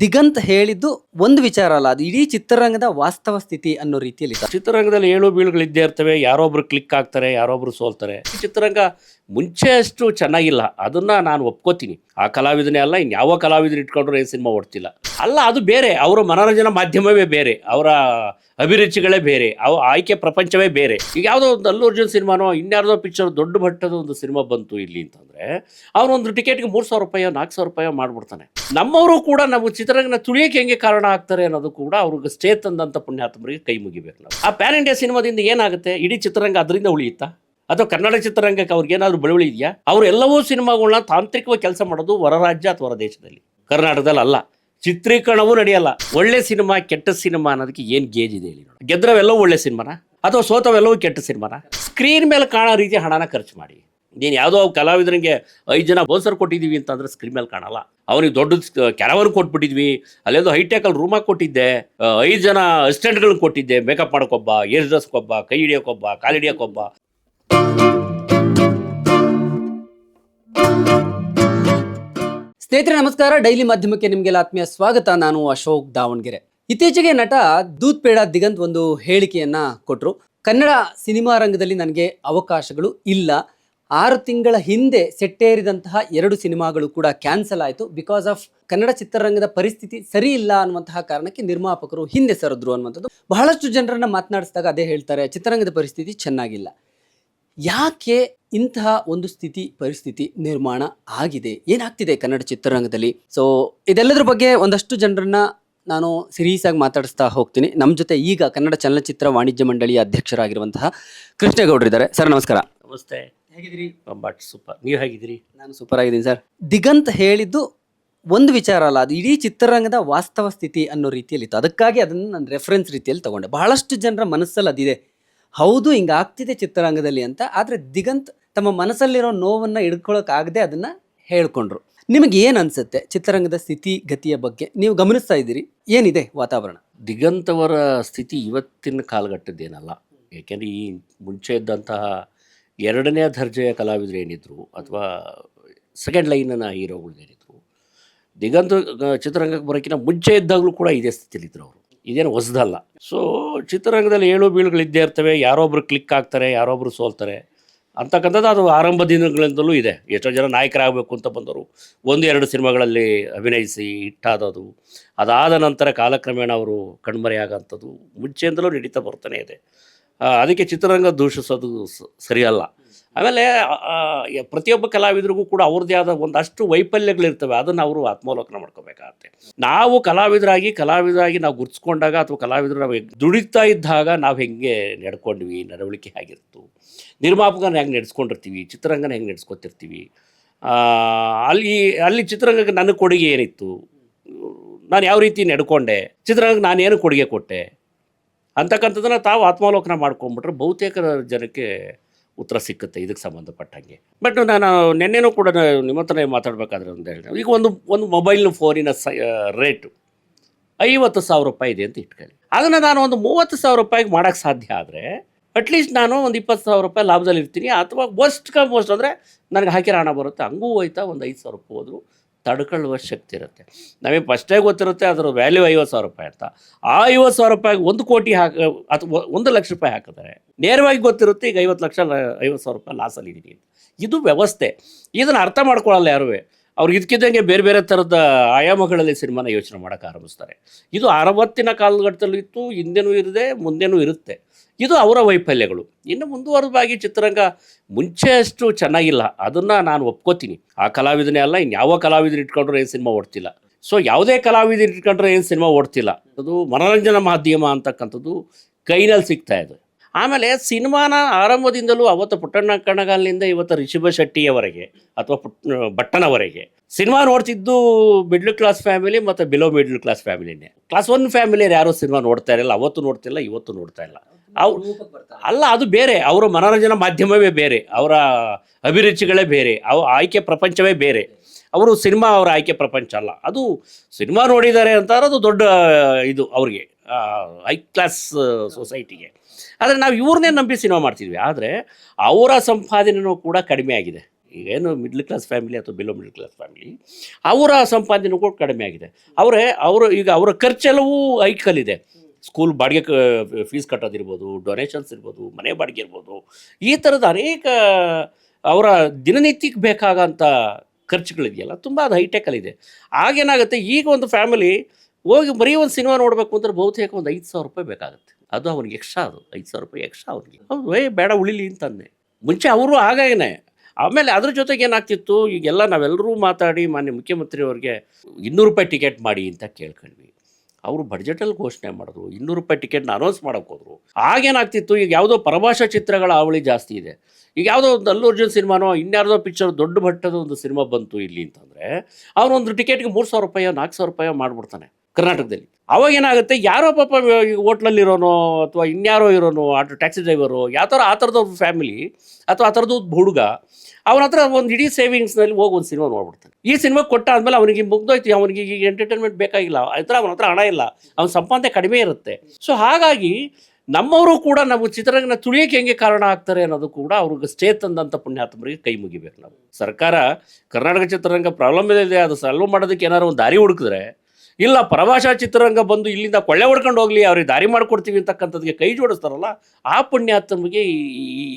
ದಿಗಂತ್ ಹೇಳಿದ್ದು ಒಂದು ವಿಚಾರ ಅಲ್ಲ, ಅದು ಇಡೀ ಚಿತ್ರರಂಗದ ವಾಸ್ತವ ಸ್ಥಿತಿ ಅನ್ನೋ ರೀತಿಯಲ್ಲಿ ಇದೆ. ಚಿತ್ರರಂಗದಲ್ಲಿ ಏಳು ಬೀಳುಗಳು ಇದ್ದೇ ಇರ್ತವೆ. ಯಾರೊಬ್ರು ಕ್ಲಿಕ್ ಆಗ್ತಾರೆ, ಯಾರೊಬ್ರು ಸೋಲ್ತಾರೆ. ಈ ಚಿತ್ರರಂಗ ಮುಂಚೆ ಅಷ್ಟು ಚೆನ್ನಾಗಿಲ್ಲ, ಅದನ್ನ ನಾನು ಒಪ್ಕೋತೀನಿ. ಆ ಕಲಾವಿದನೇ ಅಲ್ಲ, ಇನ್ಯಾವ ಕಲಾವಿದ್ರು ಇಟ್ಕೊಂಡ್ರು ಏನು ಸಿನಿಮಾ ಓಡ್ತಿಲ್ಲ ಅಲ್ಲ. ಅದು ಬೇರೆ, ಅವರ ಮನೋರಂಜನಾ ಮಾಧ್ಯಮವೇ ಬೇರೆ, ಅವರ ಅಭಿರುಚಿಗಳೇ ಬೇರೆ, ಆಯ್ಕೆ ಪ್ರಪಂಚವೇ ಬೇರೆ. ಈಗ ಯಾವುದೋ ಒಂದು ಅಲ್ಲು ಅರ್ಜುನ್ ಸಿನಿಮಾನೋ ಇನ್ಯಾರ್ದೋ ಪಿಕ್ಚರ್ ದೊಡ್ಡ ಮಟ್ಟದ ಒಂದು ಸಿನಿಮಾ ಬಂತು ಇಲ್ಲಿ ಅಂತಂದರೆ ಅವನೊಂದು ಟಿಕೆಟ್ಗೆ 3,000 ರೂಪಾಯಿ 4,000 ರೂಪಾಯಿ ಮಾಡಿಬಿಡ್ತಾನೆ. ನಮ್ಮವರು ಕೂಡ ನಮ್ಮ ಚಿತ್ರರಂಗನ ತುಳಿಯೋಕೆ ಹೆಂಗೆ ಕಾರಣ ಆಗ್ತಾರೆ ಅನ್ನೋದು ಕೂಡ ಅವ್ರಿಗೆ ಸ್ಟೇ ತಂದಂಥ ಪುಣ್ಯಾತ್ಮರಿಗೆ ಕೈ ಮುಗಿಬೇಕು ನಾವು. ಆ ಪ್ಯಾನ್ ಇಂಡಿಯಾ ಸಿನಿಮಾದಿಂದ ಏನಾಗುತ್ತೆ? ಇಡೀ ಚಿತ್ರರಂಗ ಅದರಿಂದ ಉಳಿಯುತ್ತಾ? ಅಥವಾ ಕನ್ನಡ ಚಿತ್ರರಂಗಕ್ಕೆ ಅವ್ರಿಗೇನಾದರೂ ಬಳುವಳಿ ಇದೆಯಾ? ಅವರು ಎಲ್ಲವೂ ಸಿನಿಮಾಗಳನ್ನ ತಾಂತ್ರಿಕವಾಗಿ ಕೆಲಸ ಮಾಡೋದು ಹೊರ ರಾಜ್ಯ ಅಥವಾ ಹೊರ ದೇಶದಲ್ಲಿ, ಕರ್ನಾಟಕದಲ್ಲಿ ಅಲ್ಲ. ಚಿತ್ರೀಕರಣವೂ ನಡೆಯಲ್ಲ. ಒಳ್ಳೆ ಸಿನಿಮಾ ಕೆಟ್ಟ ಸಿನಿಮಾ ಅನ್ನೋದಕ್ಕೆ ಏನು ಗೇಜ್ ಇದೆ ಹೇಳಿ? ಗೆದ್ರವೆಲ್ಲವೂ ಒಳ್ಳೆ ಸಿನಿಮಾನ ಅಥವಾ ಸೋತವೆಲ್ಲವೂ ಕೆಟ್ಟ ಸಿನಿಮಾನ? ಸ್ಕ್ರೀನ್ ಮೇಲೆ ಕಾಣೋ ರೀತಿ ಹಣನ ಖರ್ಚು ಮಾಡಿ. ನೀನು ಯಾವುದೋ ಕಲಾವಿದರಿಗೆ 5 ಜನ ಬೋನ್ಸರ್ ಕೊಟ್ಟಿದ್ದೀವಿ ಅಂತಂದ್ರೆ ಸ್ಕ್ರೀನ್ ಮೇಲೆ ಕಾಣಲ್ಲ. ಅವನಿಗೆ ದೊಡ್ಡ ಕ್ಯಾರವನ್ ಕೊಟ್ಬಿಟ್ಟಿದ್ವಿ, ಅಲ್ಲೇದೋ ಹೈಟೆಕಲ್ಲಿ ರೂಮಾಗಿ ಕೊಟ್ಟಿದ್ದೆ, 5 ಜನ ಅಸಿಸ್ಟೆಂಟ್ಗಳನ್ನ ಕೊಟ್ಟಿದ್ದೆ, ಮೇಕಪ್ ಮಾಡೋಕ್ಕೊಬ್ಬ, ಏರ್ ಡ್ರೆಸ್ಗೊಬ್ಬ, ಕೈ ಹಿಡಿಯೋಕ್ಕೊಬ್ಬ, ಕಾಲು ಹಿಡಿಯೋಕ್ಕೊಬ್ಬ. ಸ್ನೇಹಿತರೆ ನಮಸ್ಕಾರ, ಡೈಲಿ ಮಾಧ್ಯಮಕ್ಕೆ ನಿಮಗೆಲ್ಲ ಆತ್ಮೀಯ ಸ್ವಾಗತ. ನಾನು ಅಶೋಕ್ ದಾವಣಗೆರೆ. ಇತ್ತೀಚೆಗೆ ನಟ ದೂತ್ ಪೇಡ ದಿಗಂತ್ ಒಂದು ಹೇಳಿಕೆಯನ್ನ ಕೊಟ್ಟರು. ಕನ್ನಡ ಸಿನಿಮಾ ರಂಗದಲ್ಲಿ ನನಗೆ ಅವಕಾಶಗಳು ಇಲ್ಲ. 6 ತಿಂಗಳ ಹಿಂದೆ ಸೆಟ್ಟೇರಿದಂತಹ 2 ಸಿನಿಮಾಗಳು ಕೂಡ ಕ್ಯಾನ್ಸಲ್ ಆಯಿತು. ಬಿಕಾಸ್ ಆಫ್ ಕನ್ನಡ ಚಿತ್ರರಂಗದ ಪರಿಸ್ಥಿತಿ ಸರಿ ಇಲ್ಲ ಅನ್ನುವಂತಹ ಕಾರಣಕ್ಕೆ ನಿರ್ಮಾಪಕರು ಹಿಂದೆ ಸರಿದ್ರು ಅನ್ನುವಂಥದ್ದು. ಬಹಳಷ್ಟು ಜನರನ್ನ ಮಾತನಾಡಿಸಿದಾಗ ಅದೇ ಹೇಳ್ತಾರೆ, ಚಿತ್ರರಂಗದ ಪರಿಸ್ಥಿತಿ ಚೆನ್ನಾಗಿಲ್ಲ. ಯಾಕೆ ಇಂತಹ ಒಂದು ಪರಿಸ್ಥಿತಿ ನಿರ್ಮಾಣ ಆಗಿದೆ? ಏನಾಗ್ತಿದೆ ಕನ್ನಡ ಚಿತ್ರರಂಗದಲ್ಲಿ? ಸೊ ಇದೆಲ್ಲದ್ರ ಬಗ್ಗೆ ಒಂದಷ್ಟು ಜನರನ್ನ ನಾನು ಸೀರಿಯಸ್ ಆಗಿ ಮಾತಾಡಿಸ್ತಾ ಹೋಗ್ತೀನಿ. ನಮ್ಮ ಜೊತೆ ಈಗ ಕನ್ನಡ ಚಲನಚಿತ್ರ ವಾಣಿಜ್ಯ ಮಂಡಳಿಯ ಅಧ್ಯಕ್ಷರಾಗಿರುವಂತಹ ಕೃಷ್ಣೇಗೌಡರಿದ್ದಾರೆ. ಸರ್ ನಮಸ್ಕಾರ. ನಮಸ್ತೆ. ಹೇಗಿದ್ದೀರಿ? But super. ನೀವು ಹೇಗಿದ್ದೀರಿ? ನಾನು ಸೂಪರ್ ಆಗಿದ್ದೀನಿ ಸರ್. ದಿಗಂತ್ ಹೇಳಿದ್ದು ಒಂದು ವಿಚಾರ ಅಲ್ಲ, ಅದು ಇಡೀ ಚಿತ್ರರಂಗದ ವಾಸ್ತವ ಸ್ಥಿತಿ ಅನ್ನೋ ರೀತಿಯಲ್ಲಿತ್ತು. ಅದಕ್ಕಾಗಿ ಅದನ್ನು ನಾನು ರೆಫರೆನ್ಸ್ ರೀತಿಯಲ್ಲಿ ತಗೊಂಡೆ. ಬಹಳಷ್ಟು ಜನರ ಮನಸ್ಸಲ್ಲಿ ಅದಿದೆ, ಹೌದು ಹಿಂಗಾಗ್ತಿದೆ ಚಿತ್ರರಂಗದಲ್ಲಿ ಅಂತ. ಆದರೆ ದಿಗಂತ್ ತಮ್ಮ ಮನಸ್ಸಲ್ಲಿರೋ ನೋವನ್ನು ಹಿಡ್ಕೊಳ್ಳೋಕ್ಕಾಗದೆ ಅದನ್ನು ಹೇಳ್ಕೊಂಡ್ರು. ನಿಮಗೆ ಏನು ಅನಿಸುತ್ತೆ ಚಿತ್ರರಂಗದ ಸ್ಥಿತಿ ಗತಿಯ ಬಗ್ಗೆ? ನೀವು ಗಮನಿಸ್ತಾ ಇದ್ದೀರಿ, ಏನಿದೆ ವಾತಾವರಣ? ದಿಗಂತ್ ಅವರ ಸ್ಥಿತಿ ಇವತ್ತಿನ ಕಾಲಘಟ್ಟದ್ದೇನಲ್ಲ. ಏಕೆಂದರೆ ಈ ಮುಂಚೆ ಇದ್ದಂತಹ 2ನೇ ದರ್ಜೆಯ ಕಲಾವಿದರು ಏನಿದ್ರು ಅಥವಾ ಸೆಕೆಂಡ್ ಲೈನಿನ ಹೀರೋಗಳು ಏನಿದ್ರು, ದಿಗಂತ್ ಚಿತ್ರರಂಗಕ್ಕೆ ಬರೋಕ್ಕಿಂತ ಮುಂಚೆ ಇದ್ದಾಗಲೂ ಕೂಡ ಇದೇ ಸ್ಥಿತಿಲಿದ್ರು ಅವರು. ಇದೇನು ಹೊಸದಲ್ಲ. ಸೊ ಚಿತ್ರರಂಗದಲ್ಲಿ ಏಳು ಬೀಳುಗಳು ಇದ್ದೇ ಇರ್ತವೆ. ಯಾರೊಬ್ರು ಕ್ಲಿಕ್ ಆಗ್ತಾರೆ, ಯಾರೊಬ್ರು ಸೋಲ್ತಾರೆ ಅಂತಕ್ಕಂಥದ್ದು ಅದು ಆರಂಭ ದಿನಗಳಿಂದಲೂ ಇದೆ. ಎಷ್ಟೋ ಜನ ನಾಯಕರಾಗಬೇಕು ಅಂತ ಬಂದರು, 1-2 ಸಿನಿಮಾಗಳಲ್ಲಿ ಅಭಿನಯಿಸಿ ಹಿಟ್ಟಾದದು, ಅದಾದ ನಂತರ ಕಾಲಕ್ರಮೇಣ ಅವರು ಕಣ್ಮರೆಯಾಗಂಥದ್ದು ಮುಂಚೆಯಿಂದಲೂ ನಡೀತಾ ಬರ್ತಾನೆ ಇದೆ. ಅದಕ್ಕೆ ಚಿತ್ರರಂಗ ದೂಷಿಸೋದು ಸರಿಯಲ್ಲ. ಆಮೇಲೆ ಪ್ರತಿಯೊಬ್ಬ ಕಲಾವಿದರಿಗೂ ಕೂಡ ಅವ್ರದ್ದೇ ಆದ ಒಂದಷ್ಟು ವೈಫಲ್ಯಗಳಿರ್ತವೆ, ಅದನ್ನು ಅವರು ಆತ್ಮಾವಲೋಕನ ಮಾಡ್ಕೋಬೇಕಾಗತ್ತೆ. ನಾವು ಕಲಾವಿದರಾಗಿ ನಾವು ಗುರುತಿಸ್ಕೊಂಡಾಗ ಅಥವಾ ಕಲಾವಿದರು ನಾವು ದುಡಿತಾ ಇದ್ದಾಗ ನಾವು ಹೆಂಗೆ ನಡ್ಕೊಂಡ್ವಿ, ನಡವಳಿಕೆ ಹೇಗಿರ್ತು, ನಿರ್ಮಾಪಕನ ಹೆಂಗೆ ನಡೆಸ್ಕೊಂಡಿರ್ತೀವಿ, ಚಿತ್ರರಂಗನ ಹೆಂಗೆ ನಡೆಸ್ಕೊತಿರ್ತೀವಿ, ಅಲ್ಲಿ ಚಿತ್ರರಂಗಕ್ಕೆ ನನ್ನ ಕೊಡುಗೆ ಏನಿತ್ತು, ನಾನು ಯಾವ ರೀತಿ ನಡ್ಕೊಂಡೆ, ಚಿತ್ರರಂಗಕ್ಕೆ ನಾನೇನು ಕೊಡುಗೆ ಕೊಟ್ಟೆ ಅಂತಕ್ಕಂಥದ್ದನ್ನು ತಾವು ಆತ್ಮಾವಲೋಕನ ಮಾಡ್ಕೊಂಡ್ಬಿಟ್ರೆ ಬಹುತೇಕ ಜನಕ್ಕೆ ಉತ್ತರ ಸಿಕ್ಕುತ್ತೆ ಇದಕ್ಕೆ ಸಂಬಂಧಪಟ್ಟಂಗೆ. ಬಟ್ ನಾನು ನಿನ್ನೆನೂ ಕೂಡ ನಿಮ್ಮ ಹತ್ರ ಮಾತಾಡಬೇಕಾದ್ರೆ ಒಂದು ಹೇಳಿದೆ, ಈಗ ಒಂದು ಮೊಬೈಲ್ ಫೋನಿನ ರೇಟು 50,000 ರೂಪಾಯಿ ಇದೆ ಅಂತ ಇಟ್ಕೊಳ್ಳಿ. ಅದನ್ನು ನಾನು ಒಂದು 30,000 ರೂಪಾಯಿಗೆ ಮಾಡೋಕ್ಕೆ ಸಾಧ್ಯ ಆದರೆ ಅಟ್ಲೀಸ್ಟ್ ನಾನು ಒಂದು 20,000 ರೂಪಾಯಿ ಲಾಭದಲ್ಲಿ ಇರ್ತೀನಿ. ಅಥವಾ ವರ್ಸ್ಟ್ ಕಮ್ ವರ್ಸ್ಟ್ ಅಂದರೆ ನನಗೆ ಹಾಕಿರೋ ಹಣ ಬರುತ್ತೆ, ಹಂಗೂ ಹೋಯ್ತಾ ಒಂದು 5,000 ರೂಪಾಯಿ ಹೋದರೂ ತಡ್ಕೊಳ್ಳುವ ಶಕ್ತಿ ಇರುತ್ತೆ. ನಮಗೆ ಫಸ್ಟೇ ಗೊತ್ತಿರುತ್ತೆ ಅದರ ವ್ಯಾಲ್ಯೂ 50,000 ರೂಪಾಯಿ ಅಂತ. ಆ 50,000 ರೂಪಾಯಿಗೆ 1 ಕೋಟಿ ಅಥವಾ 1 ಲಕ್ಷ ರೂಪಾಯಿ ಹಾಕಿದ್ದಾರೆ. ನೇರವಾಗಿ ಗೊತ್ತಿರುತ್ತೆ ಈಗ 50,000 ರೂಪಾಯಿ ಲಾಸಲ್ಲಿದ್ದೀನಿ ಅಂತ. ಇದು ವ್ಯವಸ್ಥೆ. ಇದನ್ನು ಅರ್ಥ ಮಾಡ್ಕೊಳ್ಳಲ್ಲ ಯಾರೂ. ಅವ್ರು ಇದಕ್ಕಿದ್ದಂಗೆ ಬೇರೆ ಬೇರೆ ಥರದ ಆಯಾಮಗಳಲ್ಲಿ ಸಿನಿಮಾನ ಯೋಚನೆ ಮಾಡೋಕ್ಕೆ ಆರಂಭಿಸ್ತಾರೆ. ಇದು 60ನ ಕಾಲಘಟ್ಟದಲ್ಲೂ ಇತ್ತು, ಹಿಂದೆನೂ ಇರದೆ, ಮುಂದೆನೂ ಇರುತ್ತೆ. ಇದು ಅವರ ವೈಫಲ್ಯಗಳು. ಇನ್ನು ಮುಂದುವರೆದಾಗಿ ಚಿತ್ರರಂಗ ಮುಂಚೆ ಅಷ್ಟು ಚೆನ್ನಾಗಿಲ್ಲ, ಅದನ್ನು ನಾನು ಒಪ್ಕೋತೀನಿ. ಆ ಕಲಾವಿದನೇ ಅಲ್ಲ, ಇನ್ಯಾವ ಕಲಾವಿದ್ರು ಇಟ್ಕೊಂಡ್ರೆ ಏನು ಸಿನಿಮಾ ಓಡ್ತಿಲ್ಲ. ಸೊ ಯಾವುದೇ ಕಲಾವಿದ್ರು ಇಟ್ಕೊಂಡ್ರೆ ಏನು ಸಿನಿಮಾ ಓಡ್ತಿಲ್ಲ. ಅದು ಮನೋರಂಜನಾ ಮಾಧ್ಯಮ ಅಂತಕ್ಕಂಥದ್ದು ಕೈನಲ್ಲಿ ಸಿಗ್ತಾ ಇದೆ. ಆಮೇಲೆ ಸಿನಿಮಾನ ಆರಂಭದಿಂದಲೂ ಅವತ್ತು ಪುಟ್ಟಣ್ಣ ಕಣಗಾಲಿನಿಂದ ಇವತ್ತು ರಿಷಭ ಶೆಟ್ಟಿಯವರೆಗೆ ಅಥವಾ ಭಟ್ಟನವರೆಗೆ ಸಿನಿಮಾ ನೋಡ್ತಿದ್ದು ಮಿಡ್ಲ್ ಕ್ಲಾಸ್ ಫ್ಯಾಮಿಲಿ ಮತ್ತು ಬಿಲೋ ಮಿಡ್ಲ್ ಕ್ಲಾಸ್ ಫ್ಯಾಮಿಲಿನೇ. ಕ್ಲಾಸ್ 1 ಫ್ಯಾಮಿಲಿಯರು ಯಾರೂ ಸಿನಿಮಾ ನೋಡ್ತಾ ಇರಲಿಲ್ಲ, ಅವತ್ತು ನೋಡ್ತಿಲ್ಲ, ಇವತ್ತು ನೋಡ್ತಾ ಇಲ್ಲ. ಅಲ್ಲ, ಅದು ಬೇರೆ, ಅವರ ಮನೋರಂಜನಾ ಮಾಧ್ಯಮವೇ ಬೇರೆ, ಅವರ ಅಭಿರುಚಿಗಳೇ ಬೇರೆ, ಆಯ್ಕೆ ಪ್ರಪಂಚವೇ ಬೇರೆ. ಅವರು ಸಿನಿಮಾ ಅವರ ಆಯ್ಕೆ ಪ್ರಪಂಚ ಅಲ್ಲ. ಅದು ಸಿನಿಮಾ ನೋಡಿದ್ದಾರೆ ಅಂತಾರೆ, ಅದು ದೊಡ್ಡ ಇದು ಅವ್ರಿಗೆ, ಹೈ ಕ್ಲಾಸ್ ಸೊಸೈಟಿಗೆ. ಆದರೆ ನಾವು ಇವ್ರನ್ನೇ ನಂಬಿ ಸಿನಿಮಾ ಮಾಡ್ತಿದ್ವಿ. ಆದರೆ ಅವರ ಸಂಪಾದನೆಯೂ ಕೂಡ ಕಡಿಮೆ ಆಗಿದೆ. ಈಗೇನು ಮಿಡ್ಲ್ ಕ್ಲಾಸ್ ಫ್ಯಾಮಿಲಿ ಅಥವಾ ಬಿಲೋ ಮಿಡ್ಲ್ ಕ್ಲಾಸ್ ಫ್ಯಾಮಿಲಿ, ಅವರ ಸಂಪಾದನೆ ಕೂಡ ಕಡಿಮೆ ಆಗಿದೆ. ಈಗ ಅವರ ಖರ್ಚೆಲ್ಲವೂ ಹೈಕಲ್ಲಿದೆ. ಸ್ಕೂಲ್ ಬಾಡಿಗೆ ಫೀಸ್ ಕಟ್ಟೋದಿರ್ಬೋದು, ಡೊನೇಷನ್ಸ್ ಇರ್ಬೋದು, ಮನೆ ಬಾಡಿಗೆ ಇರ್ಬೋದು, ಈ ಥರದ ಅನೇಕ ಅವರ ದಿನನಿತ್ಯಕ್ಕೆ ಬೇಕಾಗಂಥ ಖರ್ಚುಗಳಿದೆಯಲ್ಲ, ತುಂಬ ಅದು ಹೈಟೆಕಲ್ಲಿದೆ. ಆಗೇನಾಗುತ್ತೆ, ಈಗ ಒಂದು ಫ್ಯಾಮಿಲಿ ಹೋಗಿ ಬರೀ ಒಂದು ಸಿನಿಮಾ ನೋಡಬೇಕು ಅಂದ್ರೆ ಬಹುತೇಕ ಒಂದು 5,000 ರೂಪಾಯಿ ಬೇಕಾಗುತ್ತೆ. ಅದು ಅವ್ನಿಗೆ ಎಕ್ಸ್ಟ್ರಾ, ಅದು 5,000 ರೂಪಾಯಿ ಎಕ್ಸ್ಟ್ರಾ ಅವ್ನಿಗೆ. ಹೌದು, ಬೇಡ ಉಳಿಲಿ ಅಂತಂದೆ. ಮುಂಚೆ ಅವರು ಹಾಗೇನೆ. ಆಮೇಲೆ ಅದ್ರ ಜೊತೆಗೆ ಏನಾಗ್ತಿತ್ತು, ಈಗೆಲ್ಲ ನಾವೆಲ್ಲರೂ ಮಾತಾಡಿ ಮಾನ್ಯ ಮುಖ್ಯಮಂತ್ರಿಯವ್ರಿಗೆ 200 ರೂಪಾಯಿ ಟಿಕೆಟ್ ಮಾಡಿ ಅಂತ ಕೇಳ್ಕೊಂಡ್ವಿ. ಅವರು ಬಡ್ಜೆಟಲ್ಲಿ ಘೋಷಣೆ ಮಾಡಿದ್ರು, 200 ರೂಪಾಯಿ ಟಿಕೆಟ್ನ ಅನೌನ್ಸ್ ಮಾಡೋಕೆ ಹೋದ್ರು. ಆಗೇನಾಗ್ತಿತ್ತು, ಈಗ ಯಾವುದೋ ಪರಭಾಷಾ ಚಿತ್ರಗಳ ಅವಳಿ ಜಾಸ್ತಿ ಇದೆ. ಈಗ ಯಾವುದೋ ಒಂದು ಅಲ್ಲು ಅರ್ಜುನ್ ಸಿನಿಮಾನೋ ಇನ್ಯಾವುದೋ ಪಿಕ್ಚರ್ ದೊಡ್ಡ ಮಟ್ಟದ ಒಂದು ಸಿನಿಮಾ ಬಂತು ಇಲ್ಲಿ ಅಂತಂದರೆ ಅವನೊಂದು ಟಿಕೆಟ್ಗೆ 3,000 ರೂಪಾಯೋ 4,000 ರೂಪಾಯೋ ಮಾಡಿಬಿಡ್ತಾನೆ ಕರ್ನಾಟಕದಲ್ಲಿ. ಅವಾಗ ಏನಾಗುತ್ತೆ, ಯಾರೋ ಪಾಪ ಹೋಟ್ಲಲ್ಲಿರೋನೋ ಅಥವಾ ಇನ್ಯಾರೋ ಇರೋನೋ, ಟ್ಯಾಕ್ಸಿ ಡ್ರೈವರು, ಆ ಥರದ ಫ್ಯಾಮಿಲಿ ಅಥವಾ ಆ ಥರದ್ದು ಹುಡುಗ ಅವನ ಹತ್ರ ಒಂದು ಇಡೀ ಸೇವಿಂಗ್ಸ್ನಲ್ಲಿ ಹೋಗಿ ಒಂದು ಸಿನಿಮಾ ನೋಡ್ಬಿಡ್ತಾನೆ. ಈ ಸಿನಿಮಾ ಕೊಟ್ಟ ಆದಮೇಲೆ ಅವನಿಗೆ ಮುಗ್ದೋಯ್ತು, ಅವನಿಗೆ ಈಗ ಎಂಟರ್ಟೈನ್ಮೆಂಟ್ ಬೇಕಾಗಿಲ್ಲ, ಅವನ ಹತ್ರ ಹಣ ಇಲ್ಲ, ಅವನ ಸಂಪಾದನೆ ಕಡಿಮೆ ಇರುತ್ತೆ. ಸೊ ಹಾಗಾಗಿ ನಮ್ಮವರು ಕೂಡ ನಮಗೆ ಚಿತ್ರರಂಗನ ತುಳಿಯೋಕೆ ಹೆಂಗೆ ಕಾರಣ ಆಗ್ತಾರೆ ಅನ್ನೋದು ಕೂಡ ಅವ್ರಿಗೆ ಸ್ಟೇ ತಂದಂಥ ಪುಣ್ಯಾತ್ಮರಿಗೆ ಕೈ ಮುಗಿಬೇಕು. ನಾವು ಸರ್ಕಾರ ಕರ್ನಾಟಕ ಚಿತ್ರರಂಗ ಪ್ರಾಬ್ಲಮ್ ಇದೆ, ಅದು ಸಾಲ್ವ್ ಮಾಡೋದಕ್ಕೆ ಏನಾದ್ರು ಒಂದು ದಾರಿ ಹುಡುಕಿದ್ರೆ, ಇಲ್ಲ ಪರಭಾಷಾ ಚಿತ್ರರಂಗ ಬಂದು ಇಲ್ಲಿಂದ ಕೊಳ್ಳೆ ಹೊಡ್ಕೊಂಡು ಹೋಗಲಿ, ಅವ್ರಿಗೆ ದಾರಿ ಮಾಡಿಕೊಡ್ತೀವಿ ಅಂತಕ್ಕಂಥದ್ದಿಗೆ ಕೈ ಜೋಡಿಸ್ತಾರಲ್ಲ, ಆ ಪುಣ್ಯಾತ್ಮಗೆ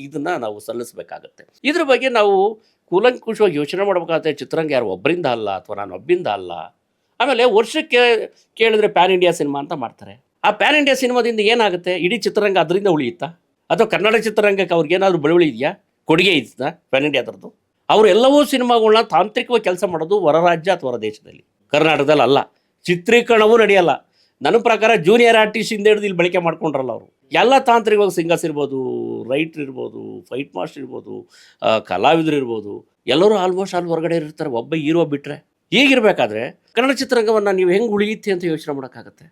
ಇದನ್ನು ನಾವು ಸಲ್ಲಿಸಬೇಕಾಗತ್ತೆ. ಇದ್ರ ಬಗ್ಗೆ ನಾವು ಕೂಲಂಕುಷವಾಗಿ ಯೋಚನೆ ಮಾಡಬೇಕಾಗುತ್ತೆ. ಚಿತ್ರರಂಗ ಯಾರು ಒಬ್ಬರಿಂದ ಅಲ್ಲ, ಅಥವಾ ನಾನು ಒಬ್ಬಿಂದ ಅಲ್ಲ. ಆಮೇಲೆ ವರ್ಷಕ್ಕೆ ಕೇಳಿದ್ರೆ ಪ್ಯಾನ್ ಇಂಡಿಯಾ ಸಿನಿಮಾ ಅಂತ ಮಾಡ್ತಾರೆ. ಆ ಪ್ಯಾನ್ ಇಂಡಿಯಾ ಸಿನಿಮಾದಿಂದ ಏನಾಗುತ್ತೆ, ಇಡೀ ಚಿತ್ರರಂಗ ಅದರಿಂದ ಉಳಿಯುತ್ತಾ? ಅಥವಾ ಕನ್ನಡ ಚಿತ್ರರಂಗಕ್ಕೆ ಅವ್ರಿಗೇನಾದರೂ ಬಳುವಳಿ ಇದೆಯಾ, ಕೊಡುಗೆ ಇದೆಯಾ ಪ್ಯಾನ್ ಇಂಡಿಯಾದ್ರದ್ದು? ಅವರು ಎಲ್ಲವೂ ಸಿನಿಮಾಗಳನ್ನ ತಾಂತ್ರಿಕವಾಗಿ ಕೆಲಸ ಮಾಡೋದು ಹೊರ ರಾಜ್ಯ ಅಥವಾ ಹೊರ ದೇಶದಲ್ಲಿ, ಕರ್ನಾಟಕದಲ್ಲಿ ಅಲ್ಲ. ಚಿತ್ರೀಕರಣವೂ ನಡೆಯಲ್ಲ. ನನ್ನ ಪ್ರಕಾರ ಜೂನಿಯರ್ ಆರ್ಟಿಸ್ಟಿಂದ ಹಿಡಿದು ಇಲ್ಲಿ ಬಳಕೆ ಮಾಡ್ಕೊಂಡ್ರಲ್ಲ ಅವರು. ಎಲ್ಲ ತಾಂತ್ರಿಕವಾಗಿ ಸಿಂಗರ್ಸ್ ಇರ್ಬೋದು, ರೈಟ್ರ್ ಇರ್ಬೋದು, ಫೈಟ್ ಮಾಸ್ಟರ್ ಇರ್ಬೋದು, ಕಲಾವಿದರು ಇರ್ಬೋದು, ಎಲ್ಲರೂ ಆಲ್ಮೋಸ್ಟ್ ಅಲ್ಲಿ ಹೊರಗಡೆ ಇರ್ತಾರೆ, ಒಬ್ಬ ಹೀರೋ ಬಿಟ್ಟರೆ. ಹೀಗಿರಬೇಕಾದ್ರೆ ಕನ್ನಡ ಚಿತ್ರರಂಗವನ್ನು ನೀವು ಹೆಂಗೆ ಉಳಿಯುತ್ತೆ ಅಂತ ಯೋಚನೆ ಮಾಡೋಕ್ಕಾಗತ್ತೆ?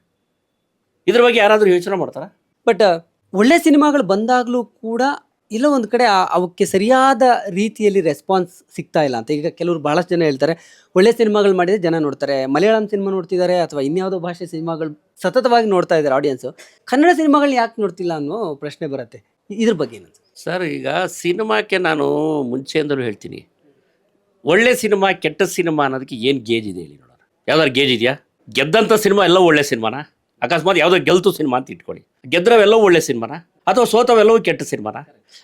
ಇದ್ರ ಬಗ್ಗೆ ಯಾರಾದರೂ ಯೋಚನೆ ಮಾಡ್ತಾರಾ? ಬಟ್ ಒಳ್ಳೆ ಸಿನಿಮಾಗಳು ಬಂದಾಗಲೂ ಕೂಡ ಇಲ್ಲ ಒಂದು ಕಡೆ ಅವಕ್ಕೆ ಸರಿಯಾದ ರೀತಿಯಲ್ಲಿ ರೆಸ್ಪಾನ್ಸ್ ಸಿಗ್ತಾ ಇಲ್ಲ ಅಂತ. ಈಗ ಕೆಲವರು ಬಹಳಷ್ಟು ಜನ ಹೇಳ್ತಾರೆ, ಒಳ್ಳೆ ಸಿನಿಮಾಗಳು ಮಾಡಿದರೆ ಜನ ನೋಡ್ತಾರೆ, ಮಲಯಾಳಂ ಸಿನಿಮಾ ನೋಡ್ತಿದ್ದಾರೆ ಅಥವಾ ಇನ್ಯಾವುದೋ ಭಾಷೆ ಸಿನಿಮಾಗಳು ಸತತವಾಗಿ ನೋಡ್ತಾ ಇದ್ದಾರೆ ಆಡಿಯನ್ಸು, ಕನ್ನಡ ಸಿನಿಮಾಗಳು ಯಾಕೆ ನೋಡ್ತಿಲ್ಲ ಅನ್ನೋ ಪ್ರಶ್ನೆ ಬರುತ್ತೆ. ಇದ್ರ ಬಗ್ಗೆ ಏನಂತ ಸರ್? ಈಗ ಸಿನಿಮಾಕ್ಕೆ ನಾನು ಮುಂಚೆಯಿಂದಲೂ ಹೇಳ್ತೀನಿ, ಒಳ್ಳೆ ಸಿನಿಮಾ ಕೆಟ್ಟ ಸಿನಿಮಾ ಅನ್ನೋದಕ್ಕೆ ಏನು ಗೇಜ್ ಇದೆ ಹೇಳಿ ನೋಡೋಣ. ಯಾವ್ದಾದ್ರು ಗೇಜ್ ಇದೆಯಾ? ಗೆದ್ದಂಥ ಸಿನಿಮಾ ಎಲ್ಲ ಒಳ್ಳೆ ಸಿನಿಮಾನ? ಅಕಸ್ಮಾತ್ ಯಾವುದೋ ಗೆಲ್ತು ಸಿನಿಮಾ ಅಂತ ಇಟ್ಕೊಳ್ಳಿ, ಗೆದ್ರವೆಲ್ಲವೂ ಒಳ್ಳೆ ಸಿನಿಮಾನ ಅಥವಾ ಸೋತವೆಲ್ಲವೂ ಕೆಟ್ಟ ಸಿನಿಮಾನ?